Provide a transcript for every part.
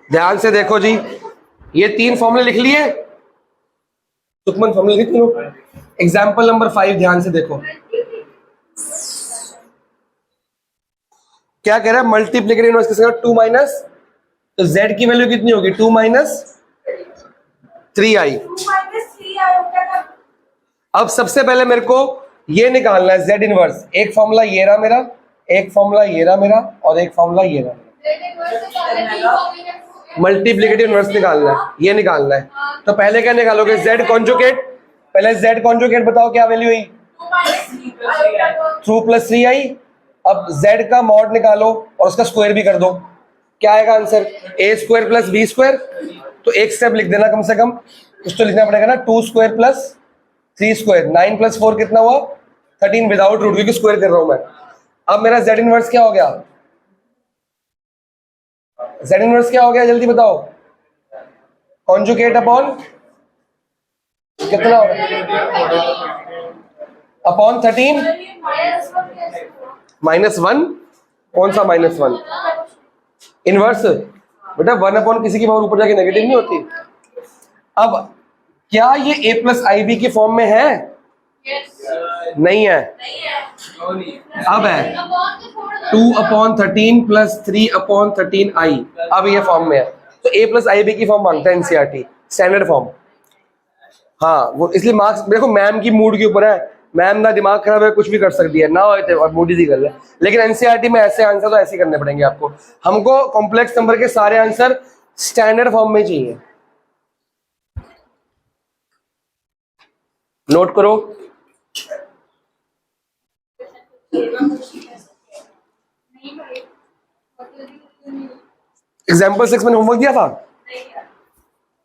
ध्यान से देखो जी, ये 3 फॉर्मूले लिख लिए, सुखमन फॉर्मूले लिख लो। एग्जाम्पल नंबर 5 ध्यान से देखो, क्या कह रहा है, मल्टीप्लीकेटिव इनवर्स किसका 2 माइनस, तो z की वैल्यू कितनी होगी 2 माइनस 3i। अब सबसे पहले मेरे को ये निकालना है z इनवर्स। एक फॉर्मूला ये रहा मेरा, एक फॉर्मूला ये रहा मेरा, और एक फॉर्मूला ये रहा। मल्टीप्लीकेटिव इनवर्स निकालना है, ये निकालना है। तो पहले क्या निकालोगे, z कॉन्जुगेट। पहले z कॉन्जुगेट बताओ क्या वैल्यू हुई, 2 प्लस 3i। अब z का मॉड निकालो और उसका स्क्वायर भी कर दो, क्या आएगा answer, a square plus b square. तो एक स्टेप लिख देना कम से कम, कुछ तो लिखना पड़ेगा ना, 2 स्क्वायर प्लस 3 स्क्वायर, 9 प्लस 4 कितना हुआ 13 विदाउट रूट, क्योंकि स्क्वायर कर रहा हूं मैं। अब मेरा z इनवर्स क्या हो गया, z इनवर्स क्या हो गया जल्दी बताओ, कॉन्जुगेट अपॉन कितना होगा, अपॉन 13 -1। कौन सा -1, इनवर्स बेटा, 1 अपॉन किसी की पावर ऊपर जाके नेगेटिव नहीं होती। अब क्या ये a प्लस IB की फॉर्म में है, नहीं है, अब है 2 अपॉन 13 प्लस 3 अपॉन 13i, अब ये फॉर्म में है। तो a प्लस IB की फॉर्म मांगता है NCERT, स्टैंडर्ड फॉर्म। हाँ वो इसलिए मार्क्स देखो, मैम की मूड के ऊपर है, मैम ना दिमाग खराब है, कुछ भी कर सकती है ना, और मूडी दी कर, लेकिन एनसीईआरटी में ऐसे आंसर तो ऐसे करने पड़ेंगे आपको। हमको कॉम्प्लेक्स नंबर के सारे आंसर स्टैंडर्ड फॉर्म में चाहिए, नोट करो। एग्जाम्पल 6 मैंने होमवर्क दिया था,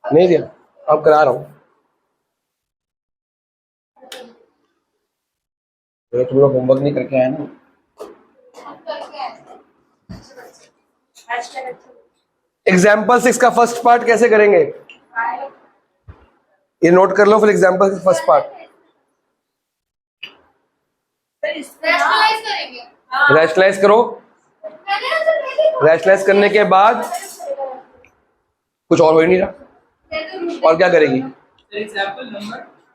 नहीं दिया, अब करा रहा हूं। तो तुम लोग होमवर्क नहीं करके आए ना। एग्जाम्पल 6 का फर्स्ट पार्ट कैसे करेंगे, ये नोट कर लो। फिर एग्जाम्पल का फर्स्ट पार्ट रैशनलाइज करो, रैशनलाइज करने के बाद कुछ और हो ही नहीं रहा, और क्या करेगी,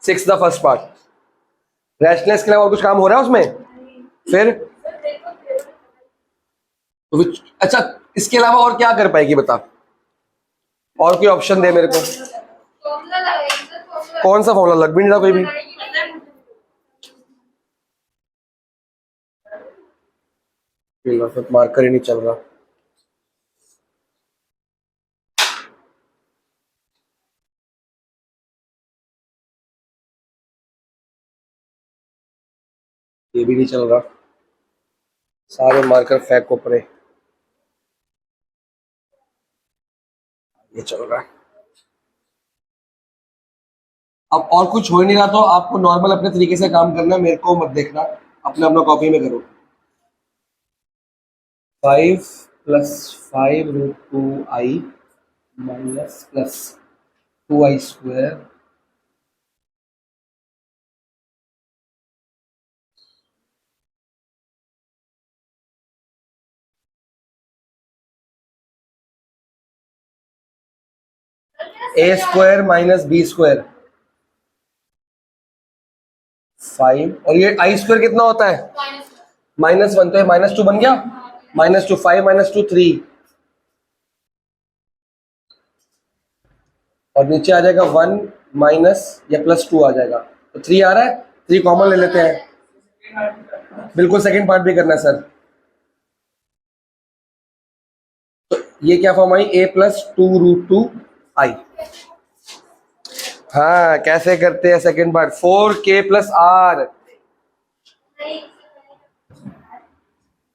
6 द फर्स्ट पार्ट, रैशनलाइज के अलावा और कुछ काम हो रहा है उसमें, फिर तो अच्छा इसके अलावा और क्या कर पाएगी बता, और कोई ऑप्शन दे मेरे को। कौन सा फॉर्मूला, लग भी नहीं रहा कोई भी। मार्कर ही नहीं चल रहा, ये भी नहीं चल रहा, सारे मार्कर फेंक को पड़े, ये चल रहा है। अब और कुछ हो ही नहीं रहा तो आपको नॉर्मल अपने तरीके से काम करना है, मेरे को मत देखना, अपना अपना कॉपी में करो। 5 plus 5 root 2i minus plus 2i square a square minus b square 5, और ये i स्क्वायर कितना होता है -1, तो ये -2 बन गया, -2 5 -2 3, और नीचे आ जाएगा 1 माइनस या +2 आ जाएगा, तो 3 आ रहा है, 3 कॉमन ले लेते हैं। बिल्कुल सेकंड पार्ट भी करना है सर। तो ये क्या फॉर्म आई, a प्लस 2 रूट 2i। हाँ कैसे करते हैं second part, 4k plus r,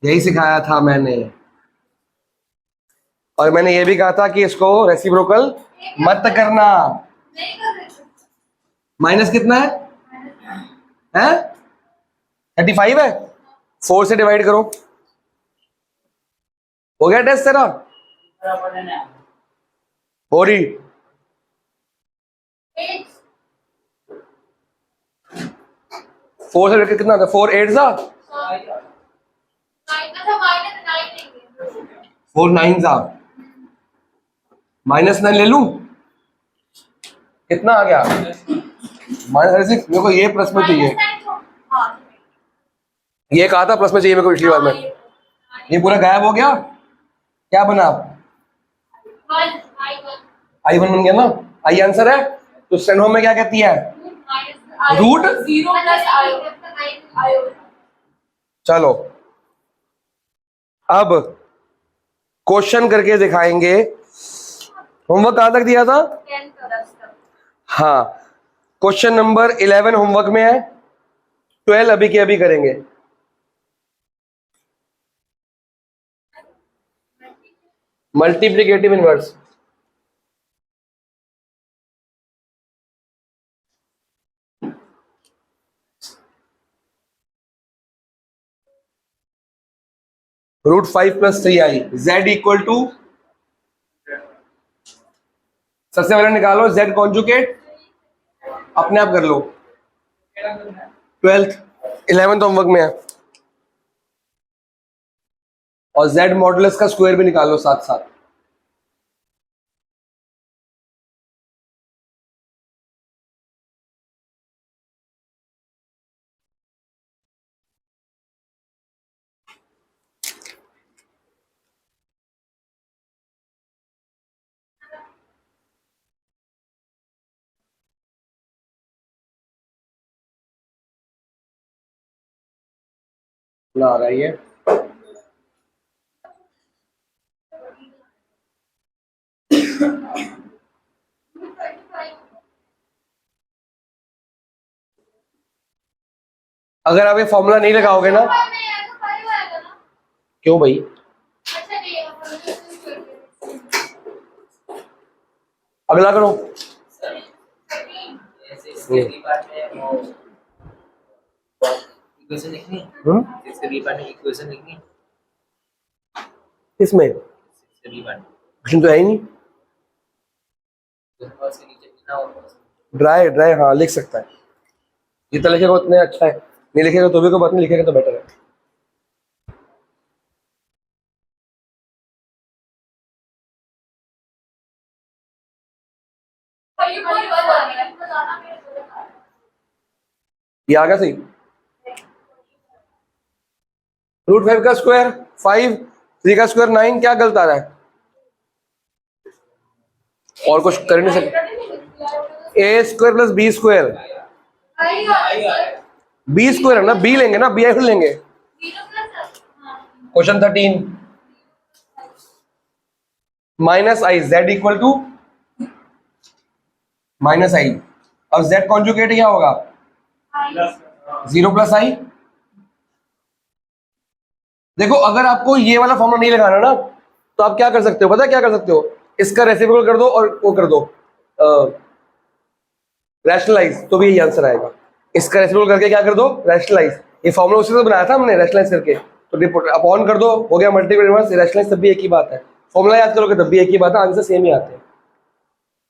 यही सिखाया था मैंने, और मैंने ये भी कहा था कि इसको रेसिप्रोकल मत करना। माइनस कितना है 35 है, 4 से डिवाइड करो, हो गया टेस्ट तेरा, हो रही 4 से कितना था, 4 8 था, 4 9 था, -9 ले लूं? कितना आ गया? -36। मेरे को ये प्लस में चाहिए, ये कहा था प्लस में चाहिए मेरे को पिछली बार में। ये पूरा गायब हो गया, क्या बना? I1 बन गया ना। आई आंसर है। तो स्टेनोग्राम में क्या कहती है? Root 0 + i। चलो अब क्वेश्चन करके दिखाएंगे। होमवर्क कहां तक दिया था? हाँ, क्वेश्चन नंबर 11 होमवर्क में है, 12 अभी के अभी करेंगे। Multiplicative inverse. √5 + 3i z = सबसे पहले निकालो z कॉन्जुगेट, अपने आप कर लो। 12th 11th होमवर्क में है। और z मॉडुलस का स्क्वायर भी निकालो साथ साथ। आ रही है अगर आप ये फॉर्मूला नहीं लगाओगे ना। क्यों भाई? अगला करो। इक्वेशन लिखनी है। इसमें क्वेश्चन तो है ही नहीं। ड्राई ड्राई हाँ लिख सकता है, जितना लिखेगा उतने अच्छा है, नहीं लिखेगा तो भी कोई बात नहीं, लिखेगा तो बेटर है। ये आ गया सही। √5 का स्क्वायर 5, 3 का स्क्वायर 9, क्या गलत आ रहा है? और कुछ कर नहीं सकते। a² + b²। b² है ना, b लेंगे ना, b लेंगे। Question 13 -i z = -i। अब z कॉन्जुगेट क्या होगा? 0 + i। देखो अगर आपको ये वाला फॉर्मूला नहीं लगाना ना, तो आप क्या कर सकते हो, पता है क्या कर सकते हो? इसका रेसिप्रोकल कर दो और वो कर दो रैशनलाइज, तो भी यही आंसर आएगा। इसका रेसिप्रोकल करके क्या कर दो? रैशनलाइज। ये फॉर्मूला उसी से बनाया था हमने, रैशनलाइज करके। तो अपॉन कर दो, हो गया मल्टीपल इनवर्स। रैशनलाइज तब भी एक ही बात है, फॉर्मूला याद करोगे तब भी एक ही बात है, आंसर सेम ही आते हैं।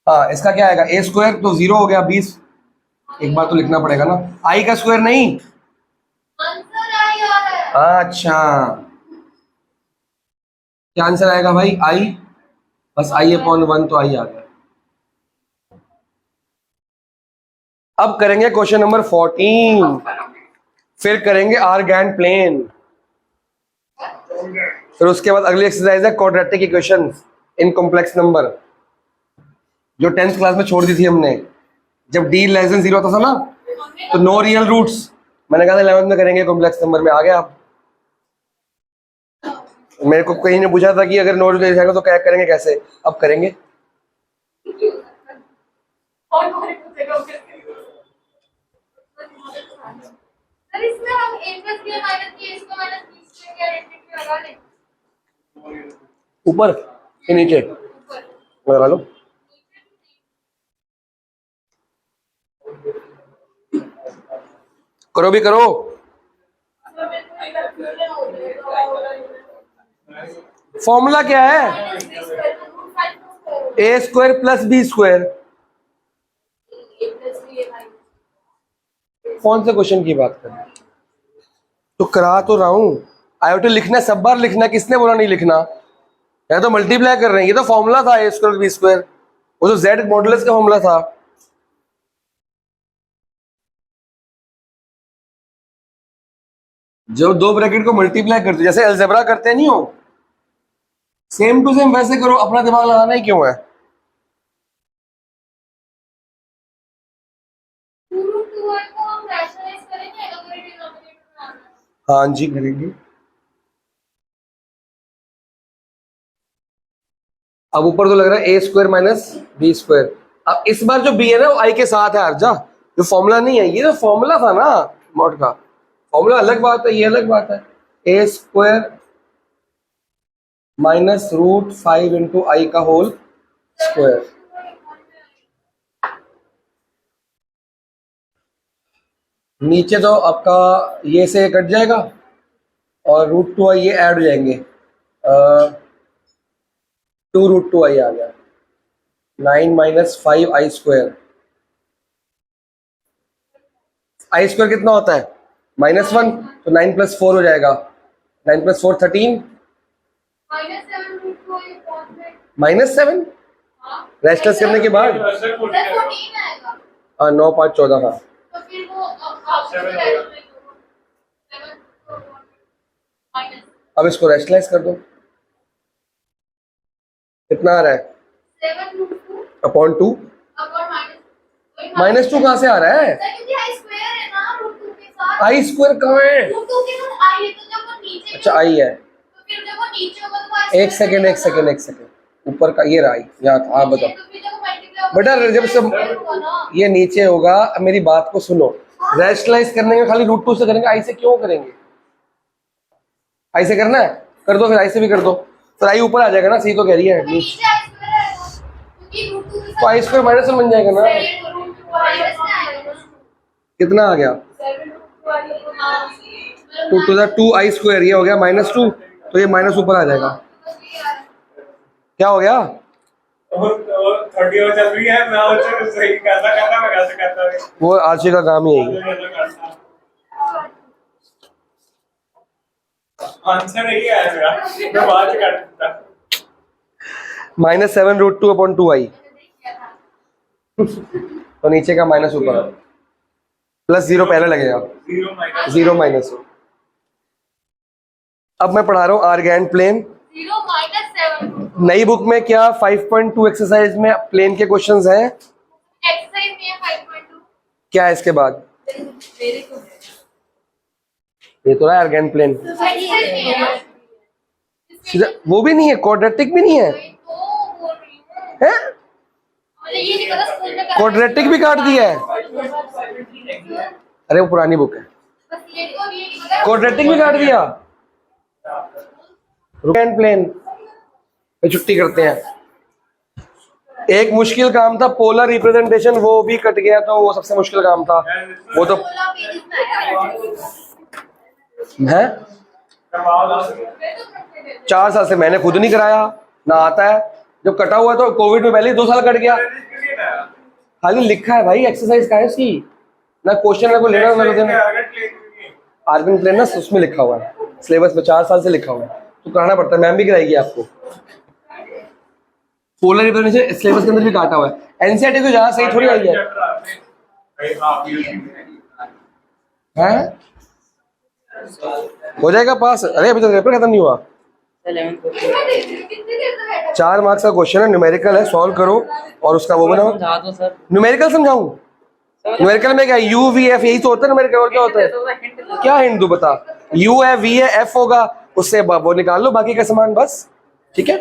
हाँ, इसका क्या आएगा? a² तो 0 हो गया, 20। एक बार तो लिखना पड़ेगा ना, i का स्क्वायर नहीं। अच्छा, क्या आंसर आएगा भाई? i, बस i/1 तो i आ गया। अब करेंगे क्वेश्चन नंबर 14, फिर करेंगे आर्गैन प्लेन, फिर उसके बाद अगली एक्सरसाइज है quadratic equations in complex number, जो 10th क्लास में छोड़ दी थी हमने, जब d < 0 होता था ना, तो नो रियल रूट्स। मैंने कहा था 11th में करेंगे कॉम्प्लेक्स नंबर में, आ गया आप। मेरे को कहीं ने पूछा था कि अगर नो रियल जाएगा तो क्या करेंगे, कैसे? अब करेंगे। इसमें हम a + b - a इसको -b² क्या रेट लगा लें? ऊपर के नीचे लगा लो। करो भी करो। फॉर्मूला क्या है? a² + b²। कौन से क्वेश्चन की बात कर रहे हैं? तो करा तो रहा हूं। आयोटे लिखना, सब बार लिखना, किसने बोला नहीं लिखना? या तो मल्टीप्लाई कर रहे हैं, ये तो फॉर्मूला था ए स्क्वायर बी स्क्वायर, वो तो जेड मॉडुलस का फॉर्मूला था। जो दो ब्रैकेट को मल्टीप्लाई करते जैसे अलजेब्रा करते नहीं हो, सेम टू सेम वैसे करो, अपना दिमाग लगाना ही क्यों है। 2√2 को हम रैशनलाइज करेंगे अगर ये डिनोमिनेटर में आना है। हाँ जी करेंगे। अब ऊपर तो लग रहा है ए स्क्वायर माइनस बी स्क्वायर। अब इस बार जो बी है ना वो आई के साथ है अर्जा, जो फॉर्मूला नहीं है, ये जो फॉर्मूला था ना मॉड का, फॉर्मूला अलग बात है, ये अलग बात है। ए स्क्वायर माइनस रूट 5 इंटू आई का होल स्क्वायर। नीचे तो आपका ये से कट जाएगा और √2 आई ये ऐड हो जाएंगे, 2√2 आई आ गया, 9 माइनस 5 आई स्क्वायर। आई स्क्वायर कितना होता है -1, तो 9 प्लस 4 हो जाएगा, 9 प्लस 4 13, -7√2 ये पॉइंट है। -7 हाँ रेस्टलेस करने के बाद, प्लस 14 आएगा, हाँ 9 5 14 था। तो फिर वो माइनस अब इसको रेस्टलाइज कर दो, कितना आ रहा है 7√2 अपॉन 2, अपॉन -2 कहाँ से आ रहा है, क्योंकि आई स्क्वायर है ना √2 के साथ। आई स्क्वायर कहाँ है, √2 के साथ आई है, तो जब वो नीचे अच्छा आई है, तो फिर जब वो नीचे होगा तो आई एक सेकेंड एक सेकेंड एक सेकेंड, ऊपर का ये रहा आई, यहाँ था, हाँ बताओ तो फिर जब वो मल्टीप्लाई होगा बेटा, जब सब होगा ना। ये नीचे होगा। अब मेरी बात को सुनो, रेस्टलाइज करने में खाली √2 से करेंगे, आई से क्यों करेंगे, आई से करना है कर दो, फिर आई से भी कर दो, तो आई ऊपर आ जाएगा ना, सही तो कह रही है, नीचे आई स्क्वायर आएगा क्योंकि √2 के तो आई स्क्वायर -1 बन जाएगा ना, माइनस में आएगा। कितना आ गया 2 टू द 2 आई स्क्वायर, ये हो गया -2, तो ये माइनस ऊपर आ जाएगा, क्या हो गया, और 30 और चल रही है, मैं और सही करता करता मैं कैसे करता हूं, वो आरसी का काम ही है। आंसर नहीं आया मेरा, मैं बात कर सकता। -7√2 अपॉन 2 आई, तो नीचे का माइनस ऊपर, प्लस 0 पहले लगेगा, 0 माइनस। अब मैं पढ़ा रहा हूँ आर्गैंड प्लेन। 0 -7 नई बुक में क्या 5.2 एक्सरसाइज में प्लेन के क्वेश्चंस हैं, एक्सरसाइज में 5.2 क्या है इसके बाद, वेरी गुड ये तो है आर्गैंड प्लेन, एक्सरसाइज में है सीधा वो भी नहीं है, क्वाड्रेटिक भी नहीं है, तो बोल रही हूँ हैं मुझे ये नहीं पता स्कूल में क्वाड्रेटिक भी काट दिया है, अरे वो पुरानी बुक है, बस ये नहीं पता क्वाड्रेटिक भी काट दिया, आर्गैंड प्लेन पे छुट्टी करते हैं। एक मुश्किल काम था पोलर रिप्रेजेंटेशन, वो भी कट गया, तो वो सबसे मुश्किल काम था, वो तो 16 पेजेस में आया है। 4 साल से मैंने खुद नहीं कराया, ना आता है, जब कटा हुआ तो कोविड में पहले ही 2 साल कट गया, खाली लिखा है भाई, एक्सरसाइज का है उसकी, ना क्वेश्चन ना कोई लेना ना देना, आर्गन प्लेन ना उसमें लिखा हुआ है, सिलेबस में 4 साल से लिखा हुआ है, तो कराना पड़ता है, मैम भी कराएगी आपको। पोलर रिप्रेजेंटेशन सिलेबस के अंदर भी काटा हुआ है, एनसीईआरटी तो जहां सही थोड़ी आई है, हैं? हो जाएगा पास, अरे अभी तो पेपर खत्म नहीं हुआ, 4 मार्क्स का क्वेश्चन है, न्यूमेरिकल है, सॉल्व करो और उसका वो बनाओ। न्यूमेरिकल समझाऊं, न्यूमेरिकल में क्या यू वी एफ यही तो होता है न्यूमेरिकल, और क्या होता है, क्या हिंदू बता, यू है वी है एफ होगा, उससे वो निकाल लो बाकी का सामान बस, ठीक है।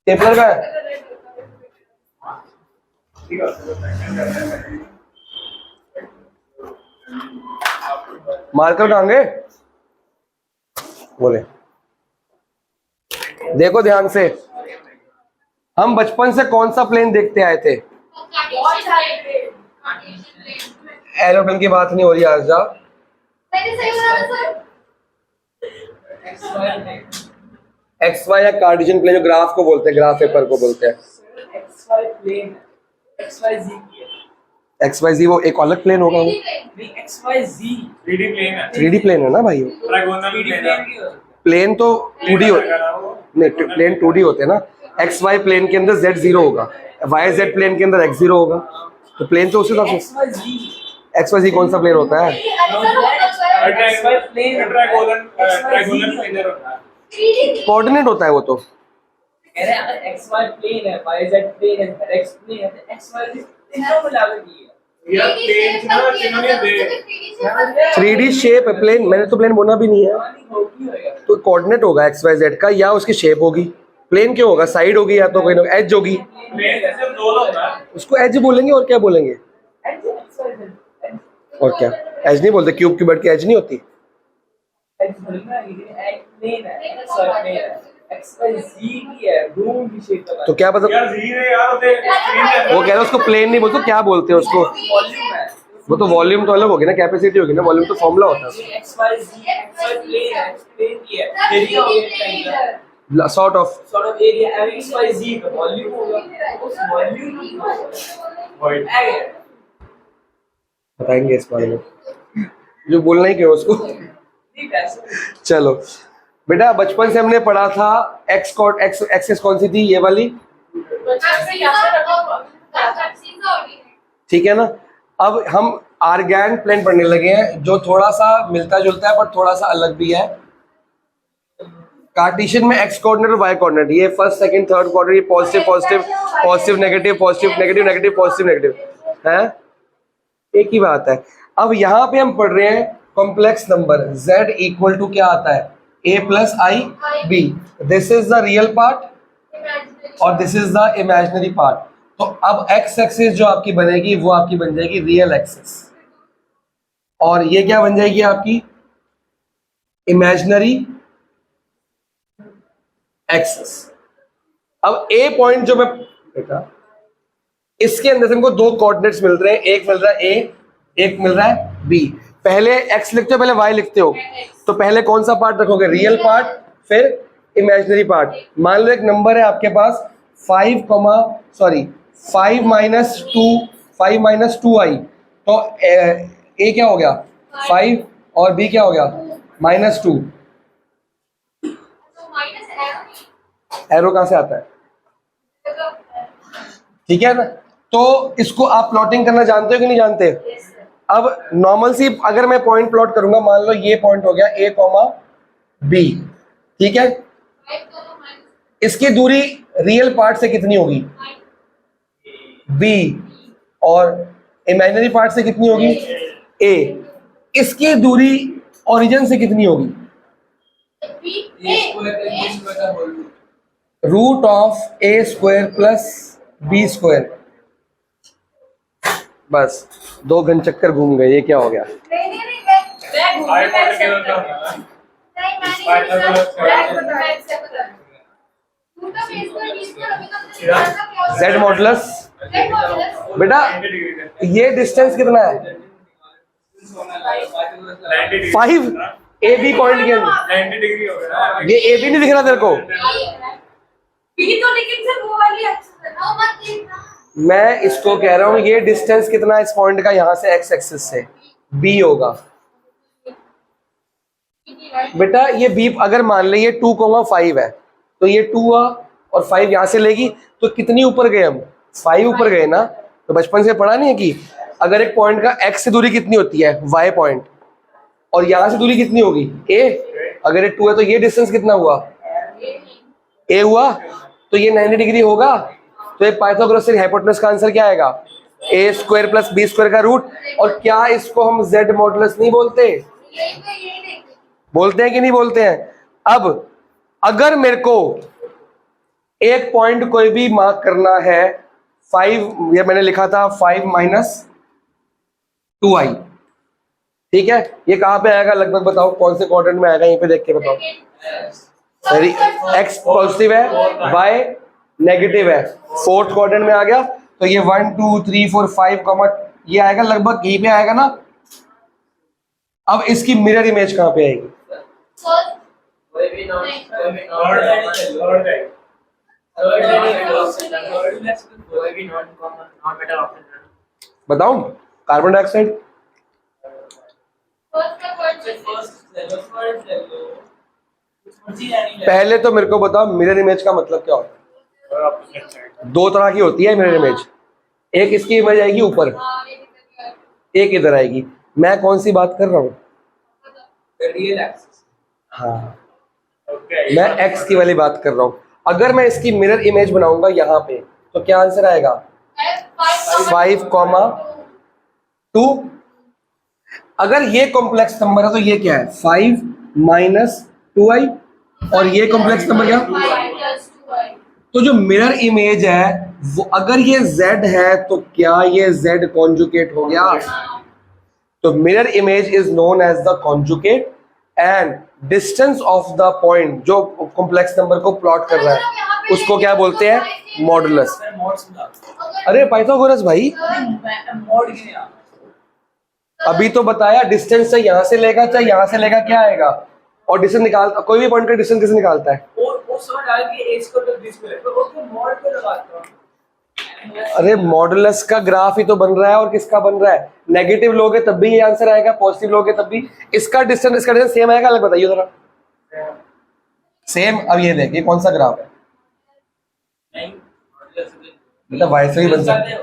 टेपलर का है, मार्कर कहाँ गए, बोले देखो ध्यान से, हम बचपन से कौन सा प्लेन देखते आए थे, एरोप्लेन की बात नहीं हो रही आज जा, एक्स वाई या कार्टेशियन प्लेन, जो ग्राफ को बोलते हैं, ग्राफ पेपर को बोलते हैं, एक्स वाई जी वो एक अलग प्लेन होगा वो, नहीं XYZ 3D प्लेन है, 3D प्लेन है ना भाई वो। ट्राइगोनल 3D प्लेन है। प्लेन की हो सकता प्लेन तो 2D होते लगा वो। नहीं, प्लेन 2D होते हैं ना। एक्स वाई प्लेन के अंदर z 0 होगा, वाई जेड प्लेन के अंदर x 0 होगा, तो प्लेन तो उसी है। तरह से। XYZ एक्स वाई जी कौन सा प्लेन होता है? XY प्लेन ट्राइगोनल प्लेन होता है। कोऑर्डिनेट होता है वो तो। कह रहे हैं अगर XY प्लेन है, YZ प्लेन है, ZX प्लेन है, तो XYZ तीनों को लागू की है। यार प्लेन ना जिन्होंने दे 3D शेप है प्लेन, मैंने तो प्लेन बोला भी नहीं है। कहानी होगी होएगा। तो कोऑर्डिनेट होगा एक्स वाई जेड का, या उसकी शेप होगी। प्लेन क्यों होगा? साइड होगी या तो कोई ना एज होगी, प्लेन जैसे दो होता है। उसको एज बोलेंगे और क्या बोलेंगे? XYZ और क्या एज नहीं बोलते? क्यूब क्यूबर्ड की एज नहीं होती। बोलना ये एक प्लेन है, XY प्लेन है, XYZ की है, रूम की शेप का। तो क्या मतलब? यार जी है यार, उसे स्क्रीन पे वो कह रहे हैं उसको प्लेन नहीं बोलते, क्या बोलते हैं उसको? वॉल्यूम है। वो तो वॉल्यूम तो अलग होगी ना, कैपेसिटी होगी ना, वॉल्यूम तो फॉर्मूला होता है। XY प्लेन है, प्लेन की है, एरिया हो गया, sort of. Sort of area. XYZ का वॉल्यूम होगा, उस वॉल्यूम की Void। बताएंगे इस बारे में, जो बोलना ही क्यों उसको। ठीक है। चलो बेटा, बचपन से हमने पढ़ा था एक्स कॉट एक्स एक्सिस कौन सी थी? ये वाली, ठीक है ना। अब हम आर्गैन प्लेन पढ़ने लगे हैं, जो थोड़ा सा मिलता जुलता है पर थोड़ा सा अलग भी है। कार्टेशियन में एक्स कोऑर्डिनेट और वाई कोऑर्डिनेट, ये फर्स्ट सेकंड थर्ड क्वाड्रेंट, ये positive positive positive negative positive negative negative positive negative है, एक ही बात है। अब यहाँ पे हम पढ़ रहे हैं complex number, z equal to क्या आता है? a plus i B. This is the real part और this is the imaginary part. तो अब एक्स एक्सिस जो आपकी बनेगी वो आपकी बन जाएगी रियल एक्सिस, और ये क्या बन जाएगी आपकी? Imaginary axis. अब ए पॉइंट जो मैं बेटा, इसके अंदर से हमको दो कोऑर्डिनेट्स मिल रहे हैं, एक मिल रहा है ए, एक मिल रहा है बी। पहले एक्स लिखते हो पहले वाई लिखते हो? तो पहले कौन सा पार्ट रखोगे? रियल पार्ट, फिर इमेजिनरी पार्ट। मान लो एक नंबर है आपके पास 5 माइनस 2i, तो ए क्या हो गया? 5 और बी क्या हो गया? -2। एरो कहां से आता है? ठीक है ना। तो इसको आप प्लॉटिंग करना जानते हो कि नहीं जानते? अब नॉर्मल सी अगर मैं पॉइंट प्लॉट करूंगा, मान लो ये पॉइंट हो गया a कॉमा बी, ठीक है। इसकी दूरी रियल पार्ट से कितनी होगी? b, और इमेजिनरी पार्ट से कितनी होगी? a। इसकी दूरी ओरिजिन से कितनी होगी? Root of a square plus b square. बस 2 घन चक्कर घूम गए, ये क्या हो गया? आई पॉइंट के अंदर होगा ना। z मॉडुलस बेटा, 90 डिग्री का, ये डिस्टेंस कितना है? 90 डिग्री 5 ए बी पॉइंट के अंदर। 90 डिग्री हो गया ना। ये ए बी नहीं दिख रहा तेरे को? मैं इसको कह रहा हूं ये डिस्टेंस कितना है इस पॉइंट का यहाँ से एक्स एक्सिस से? बी होगा बेटा। ये बी अगर मान ले ये 2,5 है, तो ये 2 और 5 यहाँ से लेगी, तो कितनी ऊपर गए हम? 5 ऊपर गए ना। तो बचपन से पढ़ा नहीं है कि अगर एक पॉइंट का एक्स से दूरी कितनी होती है? वाई पॉइंट, और यहाँ से दूरी कितनी होगी? ए। अगर ये 2 है तो ये डिस्टेंस कितना हुआ? ए हुआ, तो ये 90 डिग्री होगा। तो ये पाइथागोरस से हाइपोटेनस का आंसर क्या आएगा? ए स्क्वायर प्लस बी स्क्वायर का रूट। और क्या इसको हम जेड मॉडुलस नहीं बोलते? बोलते हैं कि नहीं बोलते हैं? अब अगर मेरे को एक पॉइंट कोई भी मार्क करना है 5, ये मैंने लिखा था 5 माइनस 2i, ठीक है। ये कहां पे आएगा लगभग बताओ? कौन से क्वाड्रेंट में आएगा? यहीं पे देख के बताओ। एक्स पॉजिटिव है, वाई नेगेटिव है, 4th क्वाड्रेंट में आ गया। तो ये 1 2 3 4 5 ये आएगा लगभग यहीं पे आएगा ना। अब इसकी मिरर इमेज कहां पे आएगी? बताऊं? Carbon dioxide. फर्स्ट का वर्ड फर्स्ट ले लो, फर्स्ट ले लो, कुछ मर्जी यानी ले। पहले तो मेरे को बताओ मिरर इमेज का मतलब क्या होता है? और ऑपोजिट साइड। दो तरह की होती है मिरर इमेज। एक इसकी इमेज आएगी ऊपर, हाँ ये भी एक इधर आएगी। मैं कौन सी बात कर रहा हूँ? Real axis. हाँ, ओके मैं एक्स की वाली बात कर रहा हूँ। अगर मैं इसकी मिरर इमेज बनाऊंगा यहाँ पे तो क्या आंसर आएगा? 5,2। अगर ये कॉम्प्लेक्स नंबर है तो ये क्या है? 5 माइनस 2i। और ये कॉम्प्लेक्स नंबर क्या? 5+2i। तो जो मिरर इमेज है वो अगर ये z है तो क्या ये z कॉन्जुगेट हो गया? तो mirror image is known as the conjugate and distance of the point जो कॉम्प्लेक्स नंबर को प्लॉट कर रहा है उसको क्या बोलते हैं? मॉडुलस। मैं मॉड समझा। अरे पाइथागोरस भाई, मैं मॉड की नहीं आता। अभी तो बताया डिस्टेंस से यहां से लेगा चाहे यहां से लेगा क्या आएगा? और डिस्टेंस निकाल, कोई भी पॉइंट का डिस्टेंस कैसे निकालता है? वो समझ आ गया कि a square plus b square, तो उसको मॉड पे लगाता हूं। अरे मॉडुलस का ग्राफ ही तो बन रहा है। और किसका बन रहा है? नेगेटिव लोगे तब भी ये आंसर आएगा, पॉजिटिव लोगे तब भी। इसका डिस्टेंस सेम आएगा, अलग बताइए जरा। सेम। अब ये देखिए कौन सा ग्राफ है? नहीं मॉडुलस से मतलब वाई से भी बन सकता है,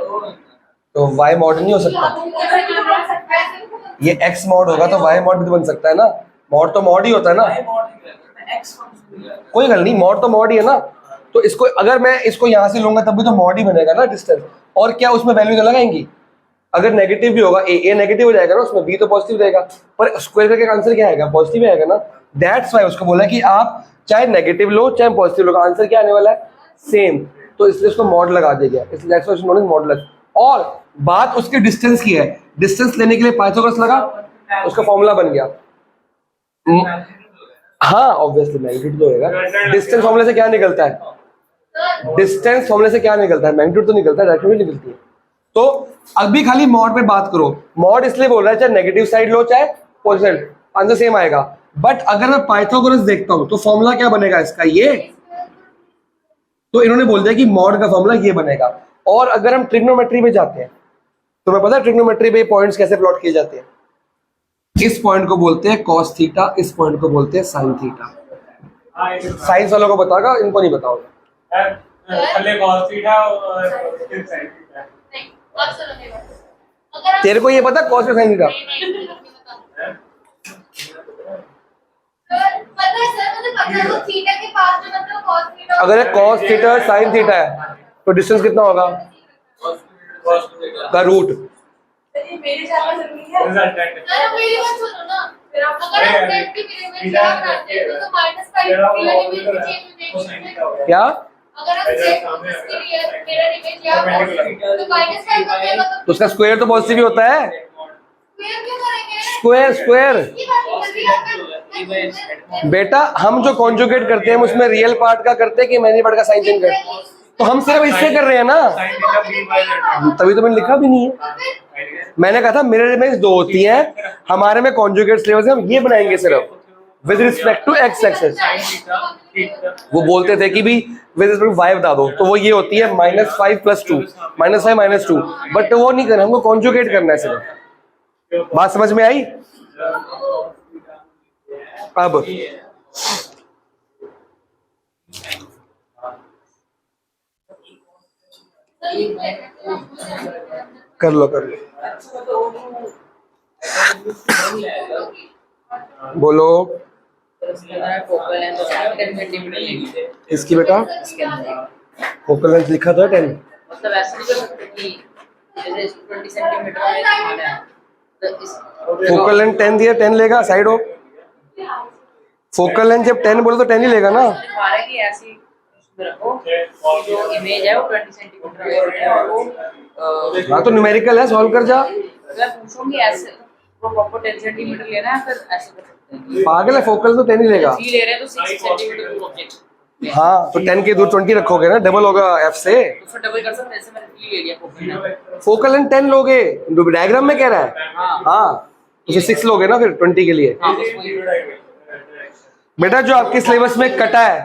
तो वाई मॉड नहीं हो सकता। ये एक्स मॉड होगा तो वाई मॉड भी तो बन सकता है ना। मॉड तो मॉड ही होता है ना। y मॉड नहीं रहता, मैं x फंक्शन नहीं रहता। कोई गल नहीं, मॉड तो मॉड ही है ना। तो इसको अगर मैं इसको यहाँ से लूंगा तब भी तो मॉड ही बनेगा ना डिस्टेंस। और क्या उसमें वैल्यूज अलग आएंगी? अगर नेगेटिव भी होगा ए नेगेटिव हो जाएगा ना उसमें, बी तो पॉजिटिव रहेगा। पर स्क्वायर करके आंसर क्या आएगा? पॉजिटिव आएगा ना। दैट्स वाई उसको बोला कि आप चाहे नेगेटिव लो चाहे पॉजिटिव लो, आंसर क्या आने वाला है? सेम। तो इसलिए उसको मॉड लगा दिया गया, इसलिए that's why known as modulus. और बात उसके डिस्टेंस की है। डिस्टेंस लेने के लिए पाइथागोरस लगा, उसका फॉर्मूला बन गया। हाँ ऑब्वियसली मैग्नीट्यूड तो होगा। डिस्टेंस फॉर्मूले से क्या निकलता है? डिस्टेंस फॉर्मूले से क्या निकलता है? मैग्नीट्यूड तो निकलता है, डायरेक्शन भी निकलती है। तो अभी खाली मॉड पे बात करो। मॉड इसलिए बोल रहा है चाहे नेगेटिव साइड लो चाहे पॉजिटिव, आंसर सेम आएगा। बट अगर मैं पाइथागोरस देखता हूं तो फॉर्मूला क्या बनेगा इसका? ये। तो इन्होंने बोल दिया कि मॉड का फॉर्मूला ये बनेगा। और अगर हम ट्रिग्नोमेट्री में जाते हैं तो मैं पता है ट्रिग्नोमेट्री में पॉइंट्स कैसे प्लॉट किए जाते हैं? इस पॉइंट को बोलते हैं कॉस थीटा, इस पॉइंट को बोलते हैं साइन थीटा। साइंस वालों को बताओगा, इनको नहीं बताओगे। थल्ले cos थीटा और sin थीटा। नहीं, अब सुनो मेरी बात। अगर आप- तेरे को ये पता कॉस और साइन थीटा? नहीं, नहीं, बताओ। पता है सर, मुझे पता है वो थीटा के पास में मतलब cos थीटा। अगर ये cos थीटा sin थीटा है तो डिस्टेंस कितना होगा? का रूट। ये मेरे जाना जरूरी है। रिजल्टेंट सर मेरी बात सुनो ना। फिर आप अगर आप z की मिरर क्या बनाते हैं तो -5 चेंज हो जाएगी। क्या? अगर आप z की मिरर इमेज क्या बनाते हैं तो -5 हो जाएगा। तो उसका स्क्वायर तो पॉजिटिव ही होता है। स्क्वायर क्यों करेंगे? स्क्वायर स्क्वायर ये बात कर रही है। बेटा, हम जो कॉन्जुगेट करते हैं हम उसमें रियल पार्ट का करते हैं कि इमेजिनरी पार्ट का साइन चेंज करते हैं? तो हम सिर्फ इससे कर रहे हैं ना, sin theta b by z। तभी तो मैंने लिखा भी नहीं है। मैंने कहा था मिरर इमेज दो होती है, हमारे में कॉन्जुगेट सिलेबस हम ये बनाएंगे सिर्फ with respect to X axis. sin theta theta वो बोलते थे कि भी विद रिस्पेक्ट टू y बता दो, तो वो ये होती है -5 + 2, -5 - 2। बट वो नहीं करना, हमको कॉन्जुगेट करना है सिर्फ। बात समझ में आई? अब कर लो कर लो, अच्छा तो वो नहीं आएगा। बोलो। इसके अंदर फोकल लेंथ 10 सेंटीमीटर लेंगे इसकी बेटा इसके अंदर। फोकल लेंथ लिखा था 10। मतलब ऐसे नहीं कर सकते कि जैसे 20 सेंटीमीटर में दिखाना है तो इस फोकल लेंथ 10 दिया, 10 लेगा। साइड हो। फोकल लेंथ जब 10 बोलो तो 10 ही लेगा ना। दिखा रहा है कि ऐसी इसमें रखो कि जो इमेज है वो 20 सेंटीमीटर है और वो हाँ तो न्यूमेरिकल है, सॉल्व कर जा। मैं पूछूंगी ऐसे वो प्रॉपर 10 सेंटीमीटर लेना है फिर ऐसे कर सकते हैं। पागल है, फोकल तो 10 ही लेगा। सी ले रहे हैं तो 6 सेंटीमीटर दूर ऑब्जेक्ट हाँ तो 10 के दूर 20 रखोगे ना, डबल होगा f से। तो फिर डबल कर सकते हैं। जैसे मैंने 3 ले लिया फोकल फोकल लेंथ 10 लोगे, डायग्राम में कह रहा है। हाँ तो फिर 6 लोगे ना फिर 20 के लिए। हां बस वही बेटा जो आपके सिलेबस में कटा है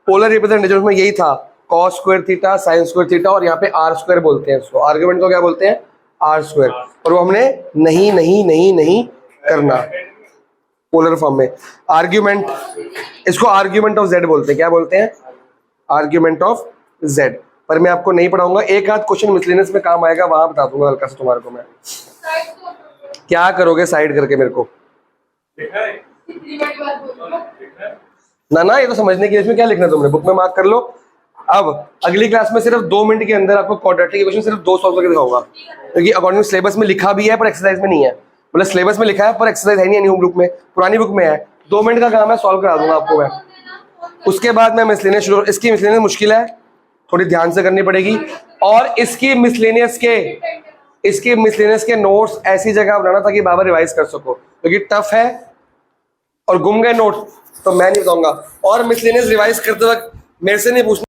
पोलर रिप्रेजेंटेशन में यही था, cos square theta, sin square theta, और यहाँ पे r स्क्वायर बोलते हैं इसको। आर्गुमेंट को क्या बोलते हैं? r² और वो हमने नहीं करना पोलर फॉर्म में। आर्ग्यूमेंट, इसको आर्ग्यूमेंट ऑफ z बोलते हैं। क्या बोलते हैं? Argument of z। पर मैं आपको नहीं पढ़ाऊंगा, एक आध क्वेश्चन मिसलेनियस में काम आएगा, वहां बता दूंगा हल्का सा तुम्हारे को मैं। क्या करोगे साइड करके मेरे को? लिखा है कितनी बड़ी बात बोल रहे हो? लिखा है ना ये तो समझने के लिए इसमें क्या लिखना है तुमने, बुक में मार्क कर लो। अब अगली क्लास में सिर्फ 2 मिनट के अंदर आपको क्वाड्रेटिक इक्वेशन सिर्फ 2 सॉल्व करके दिखाऊंगा, क्योंकि अकॉर्डिंग सिलेबस में लिखा भी है पर एक्सरसाइज में नहीं है। मतलब सिलेबस में लिखा है पर एक्सरसाइज है नहीं न्यू बुक में, पुरानी बुक में है। 2 मिनट का काम है, सॉल्व करा दूंगा आपको मैं। उसके बाद मैं मिसलेनियस शुरू, इसकी मिसलेनियस मुश्किल है, थोड़ी ध्यान से करनी पड़ेगी। और इसकी मिसलेनियस के नोट्स ऐसी जगह बनाना ताकि बाबा रिवाइज कर सको, क्योंकि टफ है और गुम गए नोट्स तो मैं नहीं बताऊंगा। और मिसलेनियस रिवाइज करते वक्त मेरे से नहीं पूछना